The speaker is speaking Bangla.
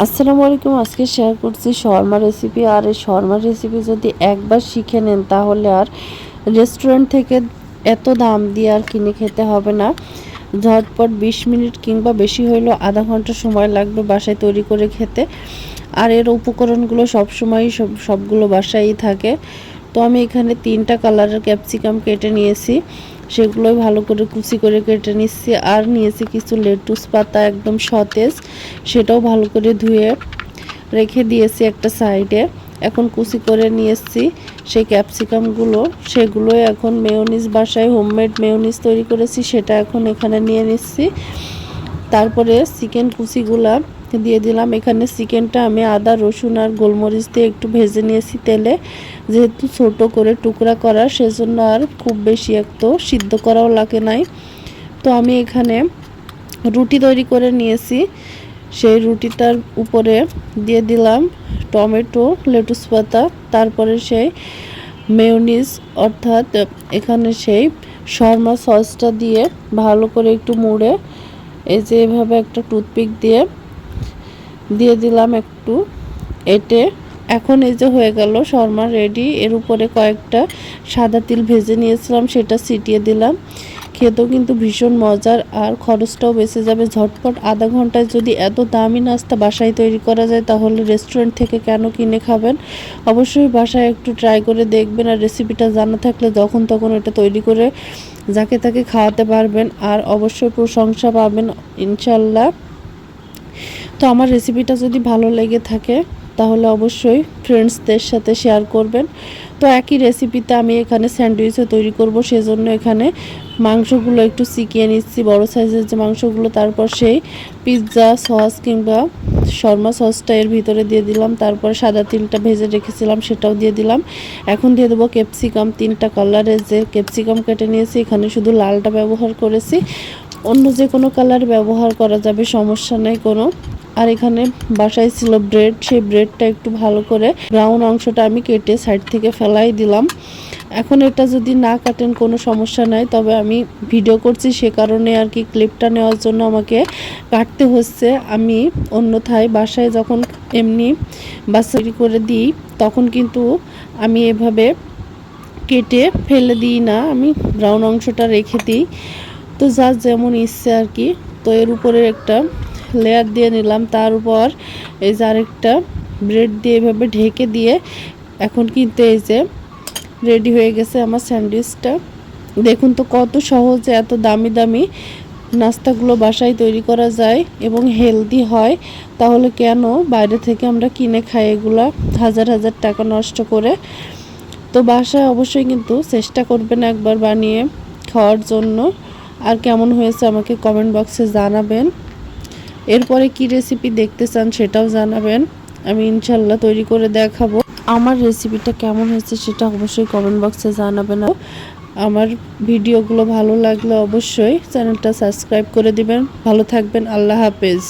আসসালামু আলাইকুম। আজকে শেয়ার করছি শর্মা রেসিপি। আর এই শর্মা রেসিপি যদি একবার শিখে নেন তাহলে আর রেস্টুরেন্ট থেকে এত দাম দিয়ে আর কিনে খেতে হবে না। ঝটপট 20 মিনিট কিংবা বেশি হইলেও আধা ঘন্টা সময় লাগবে বাসায় তৈরি করে খেতে। আর এর উপকরণগুলো সবসময়ই সবগুলো বাসায়ই থাকে। তো আমি এখানে 3টা কালারের ক্যাপসিকাম কেটে নিয়েছি, সেগুলোই ভালো করে কুচি করে কেটে নিচ্ছি। আর নিয়েছি কিছু লেটুস পাতা একদম সতেজ, সেটাও ভালো করে ধুয়ে রেখে দিয়েছি একটা সাইডে। এখন কুচি করে নিয়েছি সেই ক্যাপসিকামগুলো, সেগুলোই এখন মেয়োনিজ, বাসায় হোমমেড মেয়োনিজ তৈরি করেছি সেটা এখন এখানে নিয়ে নিচ্ছি। তারপরে চিকেন কুচিগুলা দিয়ে দিলাম। এখানে চিকেনটা আমি আদা, রসুন আর গোলমরিচ দিয়ে একটু ভেজে নিয়েছি তেলে, যেহেতু ছোট করে টুকরা করা সেজন্য আর খুব বেশি একটু সিদ্ধ করাও লাগে নাই। তো আমি এখানে রুটি তৈরি করে নিয়েছি, সেই রুটিটার উপরে দিয়ে দিলাম টমেটো, লেটুস পাতা, তারপরে সেই মেয়োনিজ অর্থাৎ এখানে সেই শর্মা সসটা দিয়ে ভালো করে একটু মুড়ে এই যে এভাবে একটা টুথপিক দিয়ে দিলাম একটু এঁটে। এখন এই যে হয়ে গেল শর্মা রেডি। এর উপরে কয়েকটা সাদা তিল ভেজে নিয়েছিলাম, সেটা ছিটিয়ে দিলাম। খেতেও কিন্তু ভীষণ মজার, আর খরচটাও বেঁচে যাবে। ঝটপট আধা ঘন্টায় যদি এত দামি নাস্তা বাসায় তৈরি করা যায় তাহলে রেস্টুরেন্ট থেকে কেন কিনে খাবেন। অবশ্যই বাসায় একটু ট্রাই করে দেখবেন, আর রেসিপিটা জানা থাকলে যখন তখন এটা তৈরি করে যাকে তাকে খাওয়াতে পারবেন, আর অবশ্যই প্রশংসা পাবেন ইনশাল্লাহ। তো আমার রেসিপিটা যদি ভালো লেগে থাকে তাহলে অবশ্যই ফ্রেন্ডসদের সাথে শেয়ার করবেন। তো একই রেসিপিতে আমি এখানে স্যান্ডউইচও তৈরি করব, সেজন্য এখানে মাংসগুলো একটু সিকিয়ে নিচ্ছি, বড় সাইজের যে মাংসগুলো। তারপর সেই পিৎজা সস কিংবা শর্মা সসটা এর ভিতরে দিয়ে দিলাম। তারপর সাদা তিলটা ভেজে রেখেছিলাম সেটাও দিয়ে দিলাম। এখন দিয়ে দেবো ক্যাপসিকাম, 3টা কালারের যে ক্যাপসিকাম কেটে নিয়েছি, এখানে শুধু লালটা ব্যবহার করেছি, অন্য যে কোনো কালার ব্যবহার করা যাবে, সমস্যা নেই কোনো। আর এখানে বাসায় ছিল ব্রেড, সেই ব্রেডটা একটু ভালো করে ব্রাউন অংশটা আমি কেটে সাইড থেকে ফেলাই দিলাম। এখন এটা যদি না কাটেন কোনো সমস্যা নাই, তবে আমি ভিডিও করছি সে কারণে আর কি ক্লিপটা নেওয়ার জন্য আমাকে কাটতে হচ্ছে। আমি অন্যথায় বাসায় যখন এমনি বাসাই করে দিই তখন কিন্তু আমি এভাবে কেটে ফেলে দিই না, আমি ব্রাউন অংশটা রেখে দিই। তো যার যেমন ইচ্ছে আর কি। তো এর উপরে একটা লেয়ার দিয়ে নিলাম, তার উপর এই যে আরেকটা ব্রেড দিয়ে এভাবে ঢেকে দিয়ে এখন কিন্তু এই যে রেডি হয়ে গেছে আমার স্যান্ডউইচটা। দেখুন তো কত সহজে এত দামি দামি নাস্তাগুলো বাসায় তৈরি করা যায় এবং হেলদি হয়। তাহলে কেন বাইরে থেকে আমরা কিনে খাই এগুলা হাজার হাজার টাকা নষ্ট করে। তো বাসায় অবশ্যই কিন্তু চেষ্টা করবেন একবার বানিয়ে খাওয়ার জন্য। আর কেমন হয়েছে আমাকে কমেন্ট বক্সে জানাবেন। এরপরে কি রেসিপি দেখতে চান সেটাও জানাবেন, আমি ইনশাল্লাহ তৈরি করে দেখাবো। আমার রেসিপিটা কেমন হয়েছে সেটা অবশ্যই কমেন্ট বক্সে জানাবেন। আমার ভিডিওগুলো ভালো লাগলে অবশ্যই চ্যানেলটা সাবস্ক্রাইব করে দিবেন। ভালো থাকবেন, আল্লাহ হাফেজ।